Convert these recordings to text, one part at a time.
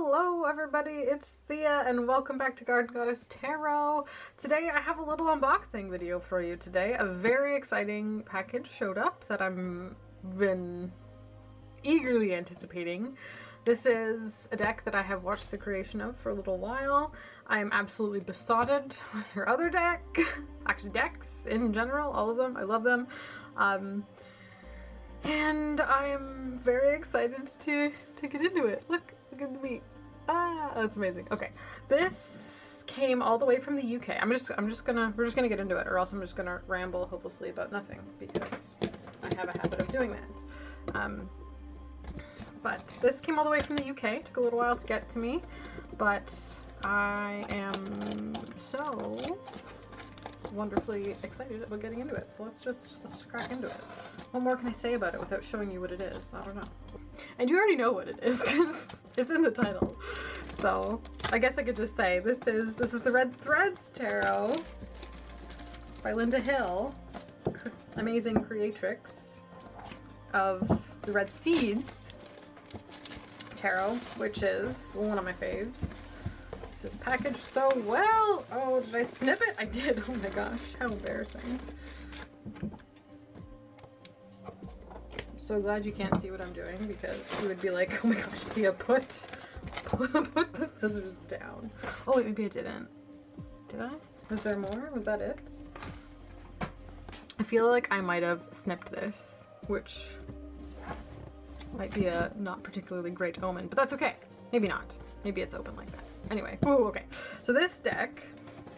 Hello everybody, it's Thea and welcome back to Garden Goddess Tarot. Today I have a little unboxing video for you today. A very exciting package showed up that I've been eagerly anticipating. This is a deck that I have watched the creation of for a little while. I am absolutely besotted with her other deck. Actually decks in general, all of them, I love them. And I'm very excited to get into it. Look at the meat. Ah, that's amazing. Okay, this came all the way from the UK. we're just gonna get into it, or else I'm just gonna ramble hopelessly about nothing because I have a habit of doing that. But this came all the way from the UK. It took a little while to get to me, but I am so wonderfully excited about getting into it. So let's crack into it. What more can I say about it without showing you what it is? I don't know. And you already know what it is because it's in the title. So I guess I could just say this is the Red Threads Tarot by Linda Hill, amazing creatrix of the Red Seeds Tarot, which is one of my faves. This is packaged so well. Oh, did I snip it? I did. Oh my gosh, how embarrassing. I'm so glad you can't see what I'm doing because you would be like, oh my gosh, Thea, put the scissors down. Oh wait, maybe I didn't. Did I? Was there more? Was that it? I feel like I might have snipped this, which might be a not particularly great omen, but that's okay. Maybe not. Maybe it's open like that. Anyway, ooh, okay. So this deck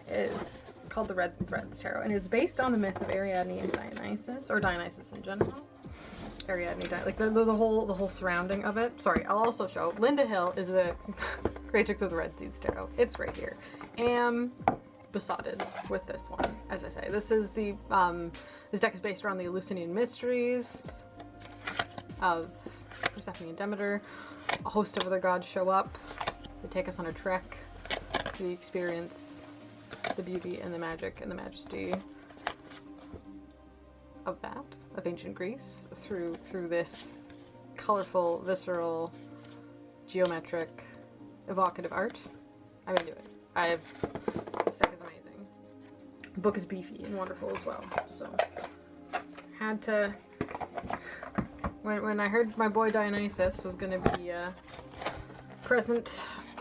is called the Red Threads Tarot, and it's based on the myth of Ariadne and Dionysus, or Dionysus in general. Ariadne, like the whole surrounding of it. Sorry, I'll also show. Linda Hill is the creatrix of the Red Seeds Tarot. It's right here. Am besotted with this one, as I say. This is the this deck is based around the Eleusinian mysteries of Persephone and Demeter. A host of other gods show up. They take us on a trek to experience the beauty and the magic and the majesty of ancient Greece through this colorful, visceral, geometric, evocative art. I'm into it. This deck is amazing. The book is beefy and wonderful as well. So had to, when I heard my boy Dionysus was gonna be present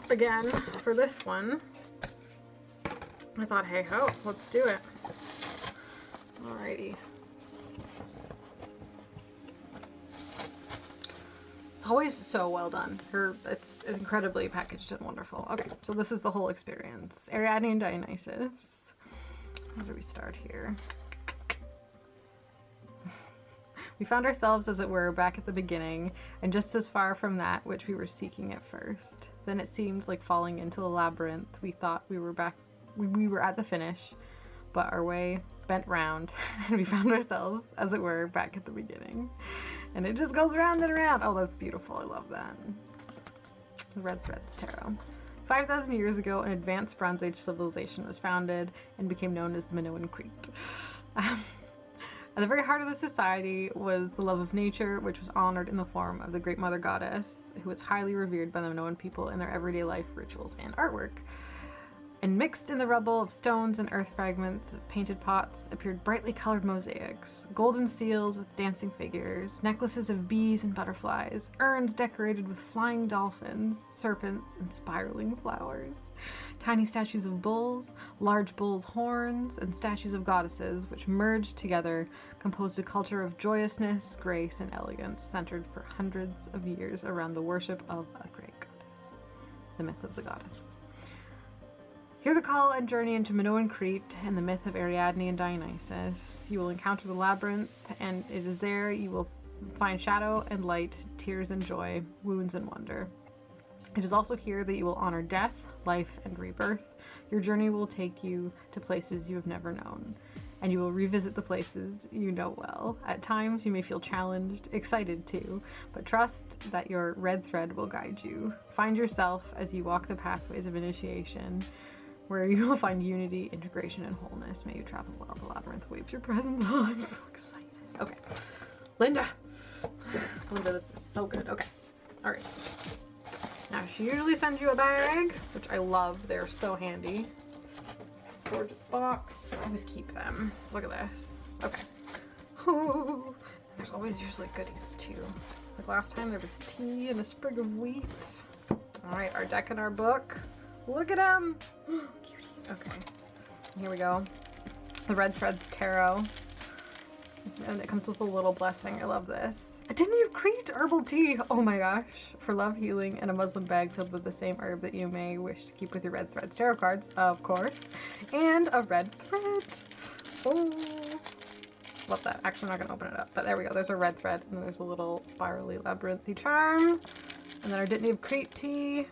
again for this one, I thought, hey ho, let's do it. Alrighty. It's always so well done. It's incredibly packaged and wonderful. Okay, so this is the whole experience. Ariadne and Dionysus. Where do we start here? We found ourselves, as it were, back at the beginning, and just as far from that which we were seeking at first. Then it seemed like falling into the labyrinth. We thought we were at the finish, but our way bent round, and we found ourselves, as it were, back at the beginning. And it just goes round and around. Oh, that's beautiful. I love that. The Red Threads Tarot. 5,000 years ago, an advanced Bronze Age civilization was founded and became known as the Minoan Crete. At the very heart of the society was the love of nature, which was honored in the form of the Great Mother Goddess, who was highly revered by the Minoan people in their everyday life, rituals, and artwork. And mixed in the rubble of stones and earth fragments of painted pots appeared brightly colored mosaics, golden seals with dancing figures, necklaces of bees and butterflies, urns decorated with flying dolphins, serpents, and spiraling flowers, tiny statues of bulls, large bulls' horns, and statues of goddesses, which merged together, composed a culture of joyousness, grace, and elegance centered for hundreds of years around the worship of a great goddess, the myth of the goddess. Hear the call and journey into Minoan Crete and the myth of Ariadne and Dionysus. You will encounter the labyrinth, and it is there you will find shadow and light, tears and joy, wounds and wonder. It is also here that you will honor death, life, and rebirth. Your journey will take you to places you have never known, and you will revisit the places you know well. At times, you may feel challenged, excited too, but trust that your red thread will guide you. Find yourself as you walk the pathways of initiation, where you will find unity, integration, and wholeness. May you travel well. The labyrinth awaits your presence. Oh, I'm so excited. Okay. Linda, this is so good. Okay. All right. Now, she usually sends you a bag, which I love. They're so handy. Gorgeous box. Always keep them. Look at this. Okay. Ooh. There's always usually goodies too. Like last time there was tea and a sprig of wheat. Alright, our deck and our book. Look at him! Cutie. Okay. Here we go. The Red Threads Tarot. And it comes with a little blessing. I love this. A Didn't You Crete herbal tea! Oh my gosh. For love, healing, and a muslin bag filled with the same herb that you may wish to keep with your Red Threads tarot cards, of course. And a red thread. Oh. Love that. Actually, I'm not gonna open it up, but there we go. There's a red thread, and there's a little spirally labyrinthy charm. And then our Didn't You Crete tea.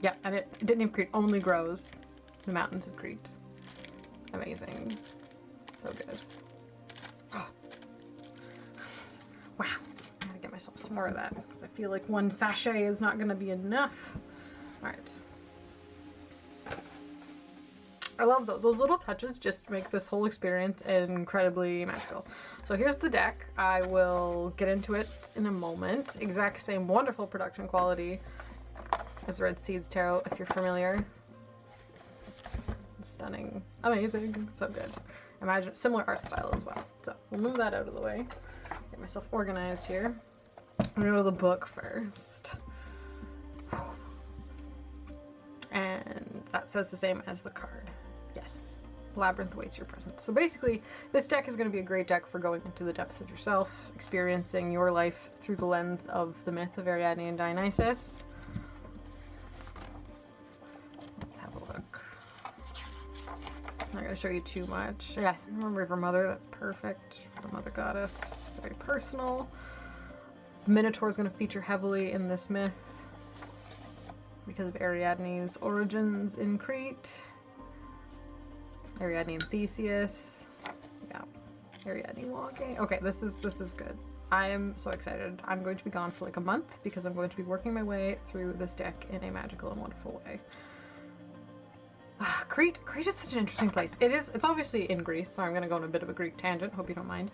Yeah, and it Didn't You Crete only grows in the mountains of Crete. Amazing. So good. Wow. I gotta get myself some more of that, because I feel like one sachet is not gonna be enough. Alright. I love those. Those little touches just make this whole experience incredibly magical. So here's the deck. I will get into it in a moment. Exact same wonderful production quality as Red Seeds Tarot, if you're familiar. Stunning. Amazing. So good. Imagine similar art style as well. So we'll move that out of the way. Get myself organized here. I'm gonna go to the book first. And that says the same as the card. Yes. Labyrinth awaits your presence. So basically, this deck is going to be a great deck for going into the depths of yourself, experiencing your life through the lens of the myth of Ariadne and Dionysus. Let's have a look. I'm not going to show you too much. Yes, River Mother, that's perfect. River Mother Goddess, very personal. Minotaur is going to feature heavily in this myth because of Ariadne's origins in Crete. Ariadne and Theseus. Yeah. Ariadne walking. Okay, this is good. I am so excited. I'm going to be gone for like a month because I'm going to be working my way through this deck in a magical and wonderful way. Crete is such an interesting place. It's obviously in Greece, so I'm gonna go on a bit of a Greek tangent, hope you don't mind.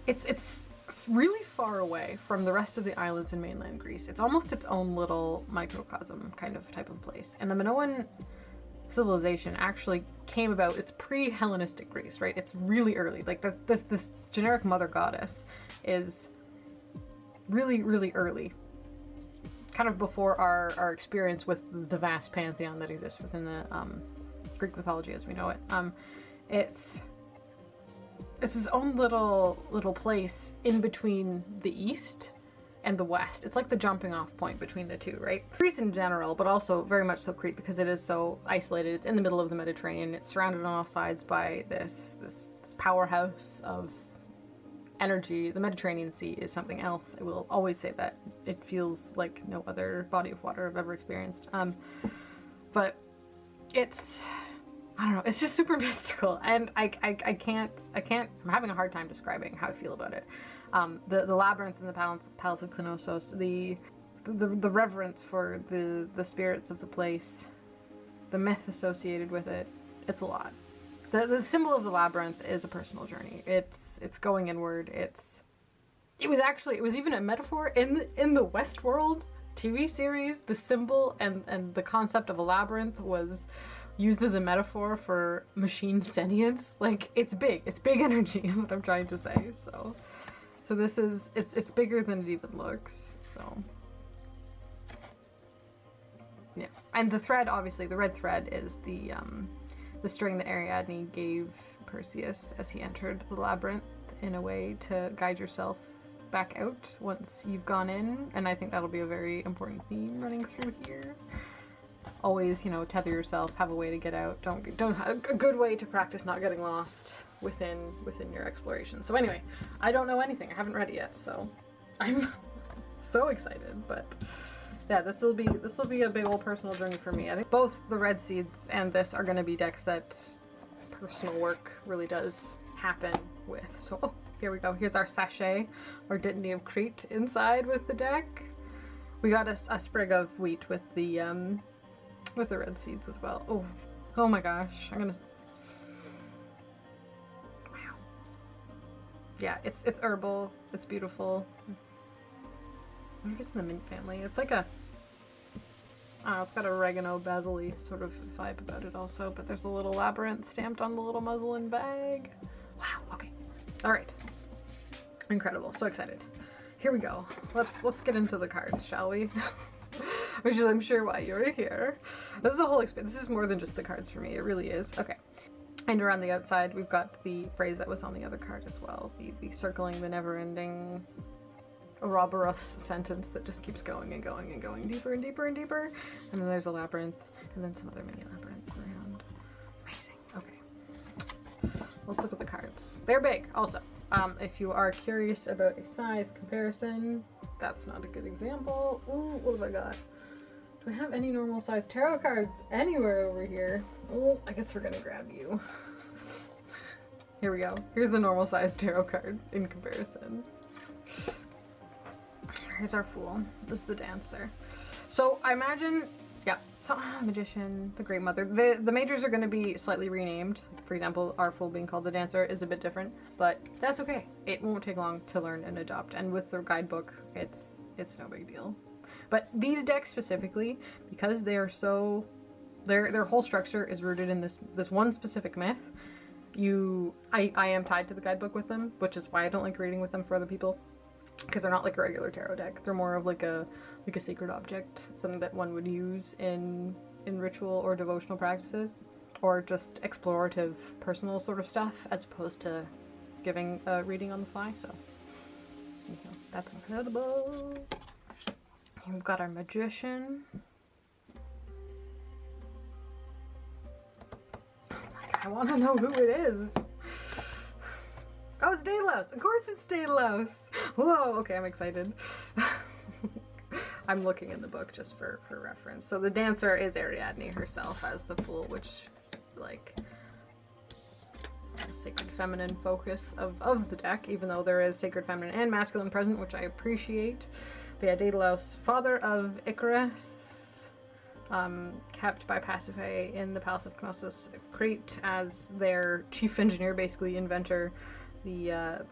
It's really far away from the rest of the islands in mainland Greece. It's almost its own little microcosm kind of type of place. And the Minoan civilization actually came about, it's pre-Hellenistic Greece, right? It's really early. Like this generic mother goddess is really, really early. Kind of before our experience with the vast pantheon that exists within the Greek mythology as we know it. It's its own little place in between the East and the West. It's like the jumping off point between the two, right? Greece in general, but also very much so Crete because it is so isolated. It's in the middle of the Mediterranean. It's surrounded on all sides by this powerhouse of energy. The Mediterranean Sea is something else. I will always say that. It feels like no other body of water I've ever experienced. But it's, I don't know, it's just super mystical, and I can't, I'm having a hard time describing how I feel about it. The labyrinth and the palace of Knossos, the reverence for the spirits of the place, the myth associated with it, it's a lot. The symbol of the labyrinth is a personal journey. It's going inward. It was even a metaphor in the Westworld TV series. The symbol and the concept of a labyrinth was used as a metaphor for machine sentience. Like, it's big energy is what I'm trying to say. So this is, it's bigger than it even looks. So yeah, and the thread, obviously the red thread, is the string that Ariadne gave Perseus as he entered the labyrinth in a way to guide yourself back out once you've gone in, and I think that'll be a very important theme running through here. Always, tether yourself, have a way to get out. Don't a good way to practice not getting lost within your exploration. So anyway, I don't know anything. I haven't read it yet, so I'm so excited. But yeah, this will be a big old personal journey for me. I think both the Red Seeds and this are going to be decks that personal work really does happen with. So oh, here we go. Here's our sachet, or Dittany of Crete inside with the deck. We got a sprig of wheat with the Red Seeds as well. Oh my gosh, I'm gonna. Wow. Yeah, it's herbal. It's beautiful. I think it's in the mint family. It's like a, it's got oregano, basil-y sort of vibe about it also, but there's a little labyrinth stamped on the little muslin bag. Wow, okay. All right. Incredible, so excited. Here we go. Let's get into the cards, shall we? Which is, I'm sure, why you're here. This is a whole experience. This is more than just the cards for me. It really is. Okay. And around the outside, we've got the phrase that was on the other card as well. The circling, the never-ending Ouroboros sentence that just keeps going and going and going deeper and deeper and deeper. And then there's a labyrinth, and then some other mini labyrinths around. Amazing. Okay. Let's look at the cards. They're big, also. If you are curious about a size comparison, that's not a good example. Ooh, what have I got? Do I have any normal size tarot cards anywhere over here? Oh, I guess we're gonna grab you. Here we go. Here's a normal size tarot card in comparison. Here's our Fool. This is the Dancer. So I imagine, yeah, so Magician, the Great Mother. The majors are going to be slightly renamed. For example, our Fool being called the Dancer is a bit different, but that's okay. It won't take long to learn and adopt. And with the guidebook, it's no big deal. But these decks specifically, because they are so, their whole structure is rooted in this one specific myth. I am tied to the guidebook with them, which is why I don't like reading with them for other people. Because they're not like a regular tarot deck. They're more of like a sacred object, something that one would use in ritual or devotional practices, or just explorative personal sort of stuff, as opposed to giving a reading on the fly. So, you know, that's incredible. We've got our Magician. I want to know who it is. Oh, it's Daedalus! Of course it's Daedalus! Whoa, okay, I'm excited. I'm looking in the book just for reference. So the Dancer is Ariadne herself as the Fool, which, like, a sacred feminine focus of the deck, even though there is sacred feminine and masculine present, which I appreciate. But yeah, Daedalus, father of Icarus, kept by Pasiphae in the Palace of Knossos, Crete, as their chief engineer, basically inventor. The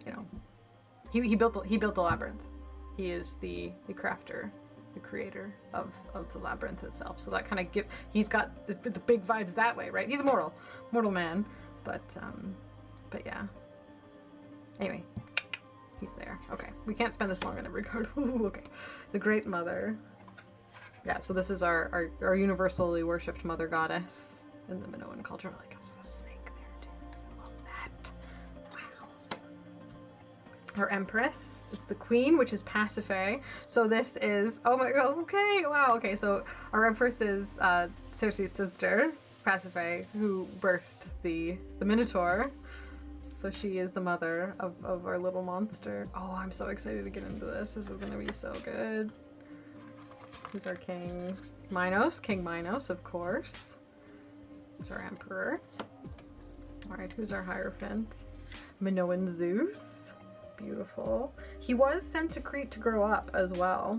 you know, he built the labyrinth. He is the crafter, the creator of the labyrinth itself. So that kind of he's got the big vibes that way, right? He's a mortal man, but yeah. Anyway, he's there. Okay, we can't spend this long on every card. Ooh, okay, the Great Mother. Yeah, so this is our universally worshipped mother goddess in the Minoan culture. Like, her Empress is the Queen, which is Pasiphae. So this is, oh my god, okay, wow, okay, so our Empress is Circe's sister, Pasiphae, who birthed the Minotaur. So she is the mother of our little monster. Oh, I'm so excited to get into this. This is gonna be so good. Who's our king? Minos, King Minos, of course. Who's our Emperor? Alright, who's our Hierophant? Minoan Zeus. Beautiful. He was sent to Crete to grow up as well,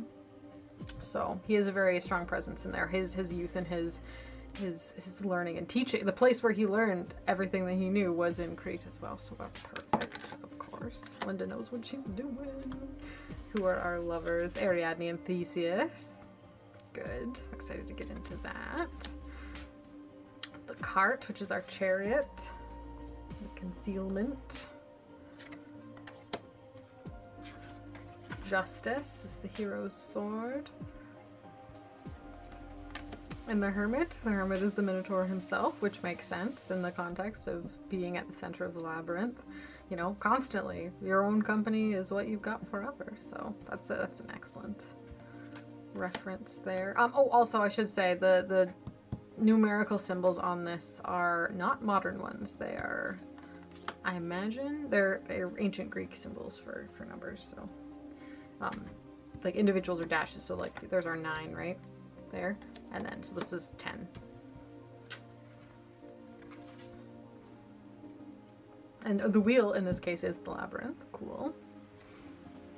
so he has a very strong presence in there. His youth and his learning and teaching, the place where he learned everything that he knew, was in Crete as well, so that's perfect. Of course, Linda knows what she's doing. Who are our lovers? Ariadne and Theseus. Good. Excited to get into that. The Cart, which is our chariot. The Concealment. Justice is the hero's sword. And the Hermit is the Minotaur himself, which makes sense in the context of being at the center of the labyrinth. You know, constantly, your own company is what you've got forever. So that's an excellent reference there. Oh, also I should say the numerical symbols on this are not modern ones. They are, I imagine, they're ancient Greek symbols for numbers. So. Like individuals are dashes, so like there's our 9 right there, and then so this is 10. And the wheel in this case is the labyrinth. Cool.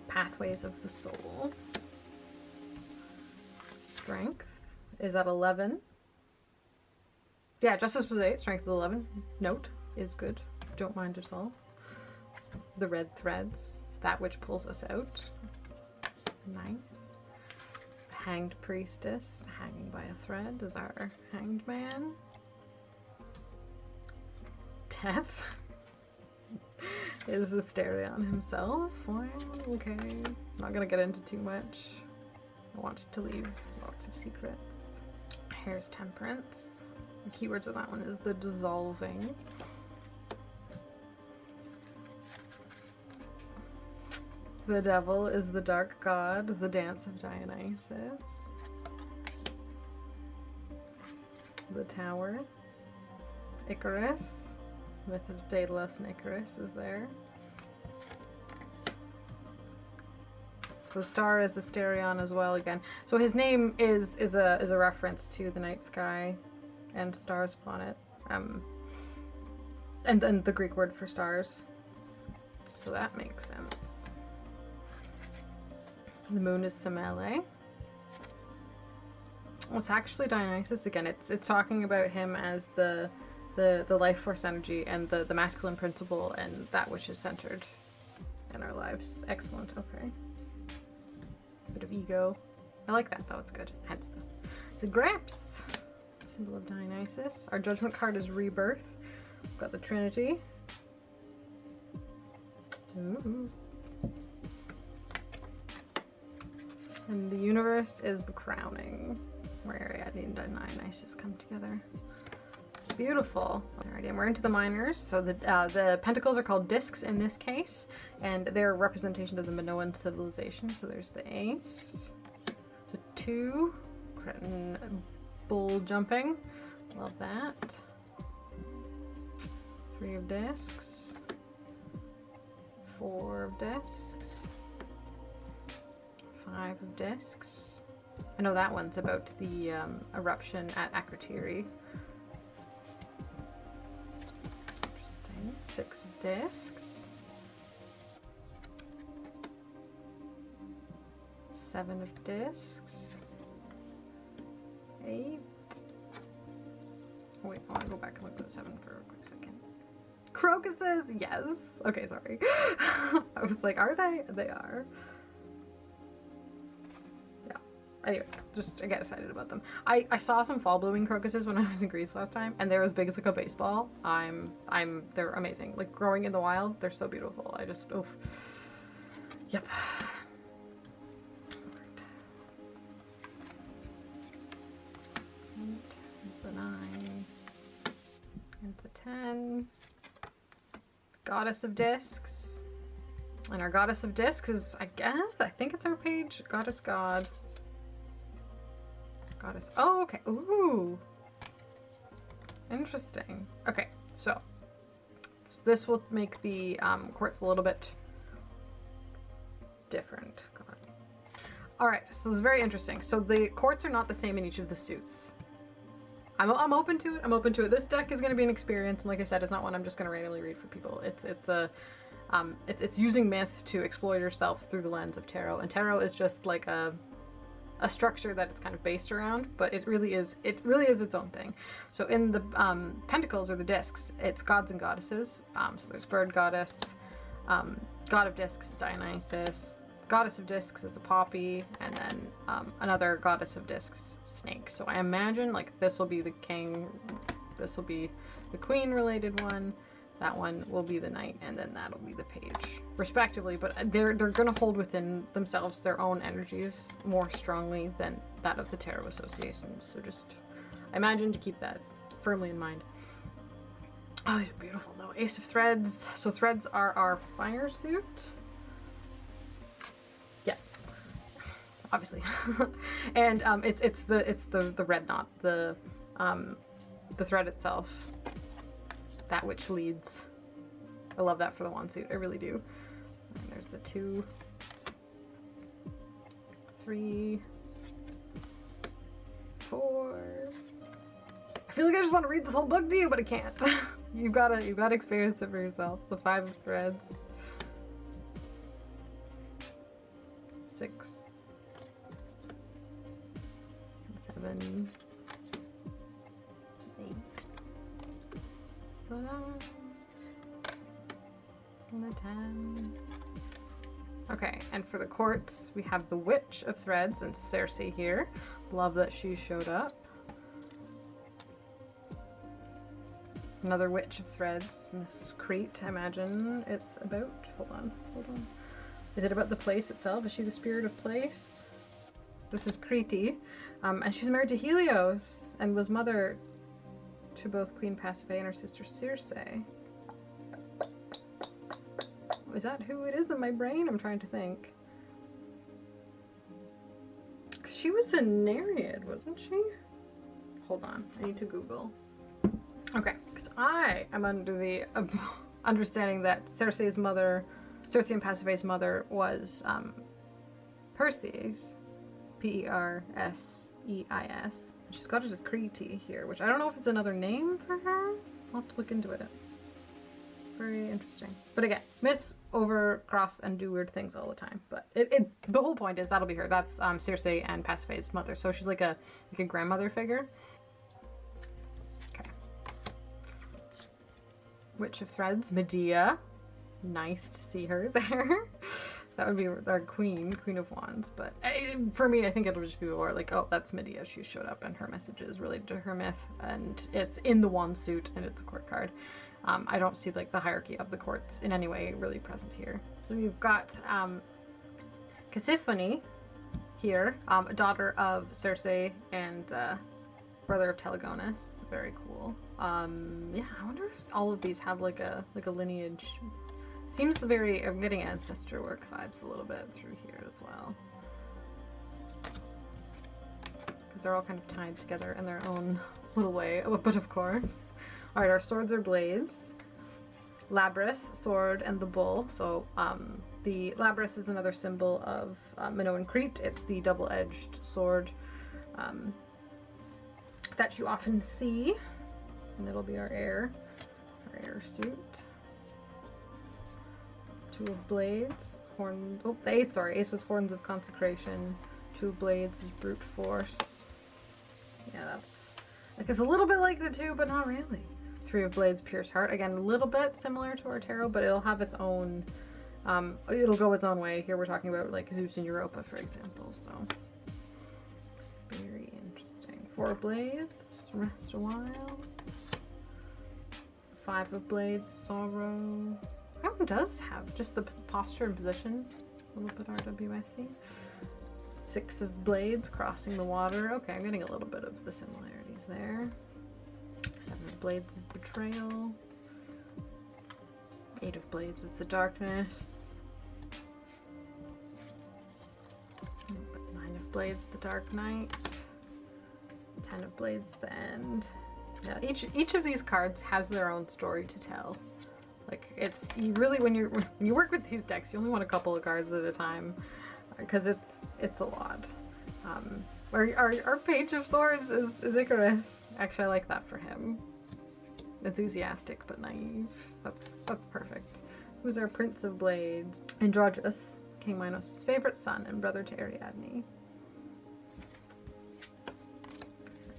Pathways of the soul. Strength is at 11. Yeah, justice was 8, strength is 11. Note is good. Don't mind at all. The red threads, that which pulls us out. Nice. Hanged priestess, hanging by a thread, is our hanged man. Death is Asterion himself. Wow, okay. I'm not gonna get into too much. I want to leave lots of secrets. Hair's temperance. The keywords of that one is the dissolving. The devil is the dark god, the dance of Dionysus. The tower. Icarus. Myth of Daedalus and Icarus is there. The star is Asterion as well again. So his name is a reference to the night sky and stars upon it. And then the Greek word for stars. So that makes sense. The moon is Semele. Well, it's actually Dionysus again. It's talking about him as the life force energy and the masculine principle and that which is centered in our lives. Excellent. Okay. Bit of ego. I like that though. It's good. Hence the grapes. Symbol of Dionysus. Our judgment card is rebirth. We've got the Trinity. Ooh. And the universe is the crowning, where Ariadne and Dionysus come together. Beautiful. Alrighty, and we're into the minors. So the pentacles are called discs in this case, and they're a representation of the Minoan civilization. So there's the ace, the 2, Cretan bull jumping. Love that. 3 of discs, 4 of discs. 5 of discs. I know that one's about the eruption at Akrotiri. Interesting. 6 of discs. 7 of discs. 8. Oh, wait, I want to go back and look at the 7 for a quick second. Crocuses! Yes! Okay, sorry. I was like, are they? They are. Anyway, just I get excited about them. I saw some fall blooming crocuses when I was in Greece last time, and they're as big as like a baseball. They're amazing. Like growing in the wild, they're so beautiful. I just, oof. Yep. And the 9. And the 10. Goddess of Discs. And our Goddess of Discs is, I think it's our page. Goddess God. Goddess. Oh, okay. Ooh. Interesting. Okay, so this will make the quartz a little bit different. God. All right, so this is very interesting. So the quartz are not the same in each of the suits. I'm open to it. I'm open to it. This deck is going to be an experience, and like I said, it's not one I'm just going to randomly read for people. It's using myth to explore yourself through the lens of tarot, and tarot is just like a structure that it's kind of based around, but it really is its own thing. So in the pentacles or the discs, it's gods and goddesses. So there's bird goddess, god of discs is Dionysus, goddess of discs is a poppy, and then another goddess of discs, snake. So I imagine like this will be the king, this will be the queen related one, that one will be the knight, and then that'll be the page, respectively. But they're going to hold within themselves their own energies more strongly than that of the tarot associations. So just imagine to keep that firmly in mind. Oh, these are beautiful though. Ace of Threads. So threads are our fire suit. Yeah, obviously. And it's the red knot, the thread itself. That which leads. I love that for the wand suit. I really do. And there's the 2, 3, 4. I feel like I just want to read this whole book to you, but I can't. You've got to experience it for yourself. The 5 of threads. 6, 7, 8. And the 10. Okay, and for the quartz, we have the Witch of Threads and Cersei here. Love that she showed up. Another Witch of Threads, and this is Crete, I imagine it's about. Hold on. Is it about the place itself? Is she the spirit of place? This is Crete, and she's married to Helios and was mother to both Queen Pasiphae and her sister Circe. Is that who it is in my brain? I'm trying to think. She was a Nereid, wasn't she? Hold on, I need to Google. Okay, because I am under the understanding that Circe and Pasiphae's mother was Perseus, Perseis. She's got it as Crete here, which I don't know if it's another name for her. I'll have to look into it. Very interesting. But again, myths overcross and do weird things all the time. But the whole point is that'll be her. That's Circe and Pasiphae's mother. So she's like a grandmother figure. Okay. Witch of Threads, Medea. Nice to see her there. That would be our Queen of Wands. But for me, I think it'll just be more like, oh, that's Medea. She showed up and her message is related to her myth. And it's in the wand suit and it's a court card. I don't see like the hierarchy of the courts in any way really present here. So we've got Cassiphone here, daughter of Circe and brother of Telegonus. Very cool. Yeah, I wonder if all of these have like a lineage. Seems very, I'm getting ancestor work vibes a little bit through here as well. Because they're all kind of tied together in their own little way, but of course. Alright, our swords are blades. Labyrinth, sword, and the bull. So the Labyrinth is another symbol of Minoan Crete. It's the double-edged sword that you often see. And it'll be our air suit. Two of blades. Horn. Oh, Ace was horns of consecration. Two of blades is brute force. Yeah, that's like it's a little bit like the two, but not really. Three of blades, pierce heart. Again, a little bit similar to our tarot, but it'll have its own. It'll go its own way. Here we're talking about like Zeus and Europa, for example. So very interesting. Four of blades, rest a while. Five of blades, sorrow. That one does have just the posture and position. A little bit RWSy. Six of blades, crossing the water. Okay, I'm getting a little bit of the similarities there. Seven of blades is betrayal. Eight of blades is the darkness. Nine of blades, the dark night. 10 of blades, the end. Yeah, each of these cards has their own story to tell. Like it's you really when you work with these decks, you only want a couple of cards at a time because it's a lot. Our Page of Swords is Icarus. Actually, I like that for him. Enthusiastic but naive. That's perfect. Who's our Prince of Blades? Androgeus, King Minos' favorite son and brother to Ariadne.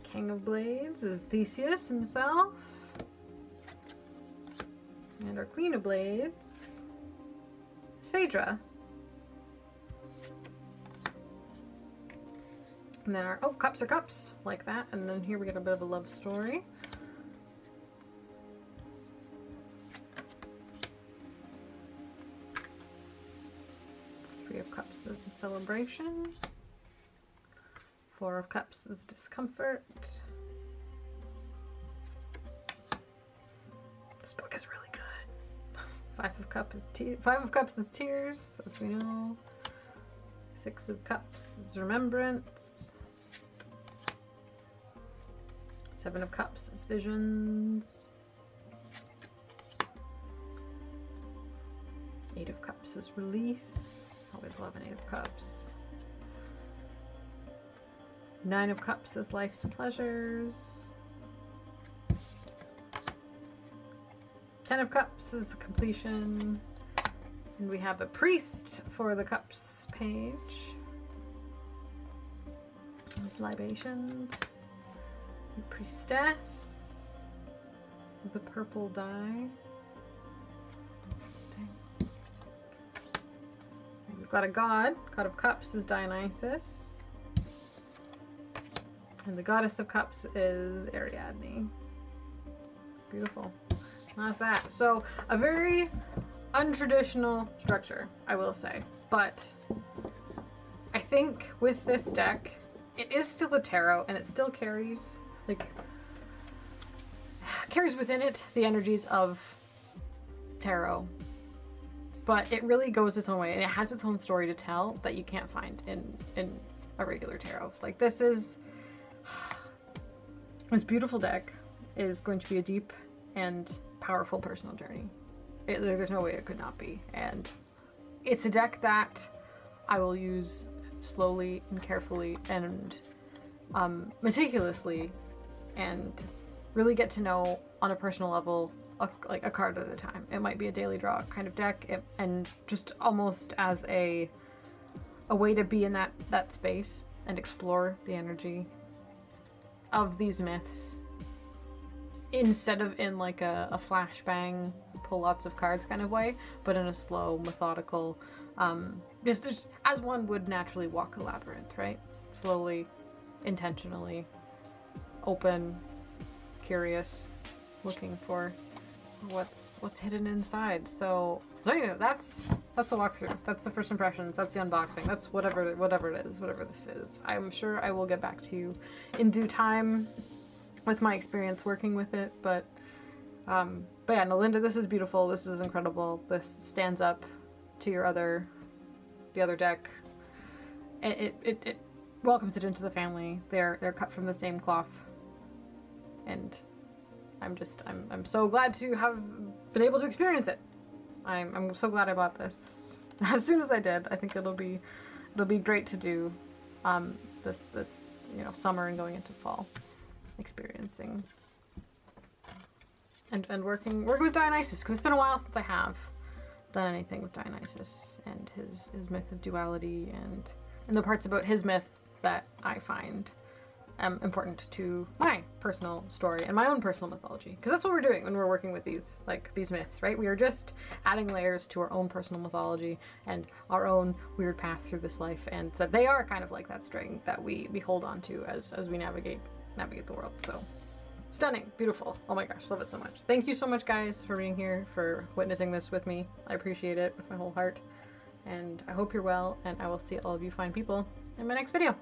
King of Blades is Theseus himself. And our Queen of Blades is Phaedra. And then our, oh, cups are cups, like that. And then here we get a bit of a love story. Three of Cups is a celebration. Four of Cups is discomfort. This book is really good. Five of Cups is tears, as we know. Six of Cups is remembrance. Seven of Cups is visions. Eight of Cups is release. Always love an Eight of Cups. Nine of Cups is life's pleasures. 10 of Cups is completion. And we have a priest for the Cups page. There's libations. Priestess with the purple dye. Interesting. And we've got a god. God of Cups is Dionysus. And the Goddess of Cups is Ariadne. Beautiful. That's that. So, a very untraditional structure, I will say. But I think with this deck, it is still a tarot, and it still carries, like, carries within it the energies of tarot. But it really goes its own way, and it has its own story to tell that you can't find in a regular tarot. Like, this beautiful deck is going to be a deep and powerful personal journey. There's no way it could not be. And it's a deck that I will use slowly and carefully and meticulously, and really get to know on a personal level, like a card at a time. It might be a daily draw kind of deck, and just almost as a way to be in that space and explore the energy of these myths, instead of in like a flashbang, pull lots of cards kind of way, but in a slow, methodical, just as one would naturally walk a labyrinth, right? Slowly, intentionally, open, curious, looking for what's hidden inside. So anyway, that's the walkthrough. That's the first impressions. That's the unboxing. That's whatever it is, whatever this is. I'm sure I will get back to you in due time with my experience working with it. But yeah, no, Linda, this is beautiful. This is incredible. This stands up to the other deck. It welcomes it into the family. They're cut from the same cloth, and I'm so glad to have been able to experience it. I'm so glad I bought this as soon as I did. I think it'll be great to do this summer and going into fall, experiencing and working with Dionysus, because it's been a while since I have done anything with Dionysus and his myth of duality and the parts about his myth that I find important to my personal story and my own personal mythology, because that's what we're doing when we're working with these myths, right? We are just adding layers to our own personal mythology and our own weird path through this life, and that they are kind of like that string that we hold on to as we navigate the world. So stunning, beautiful. Oh my gosh, love it so much. Thank you so much, guys, for being here, for witnessing this with me. I appreciate it with my whole heart, and I hope you're well, and I will see all of you fine people in my next video.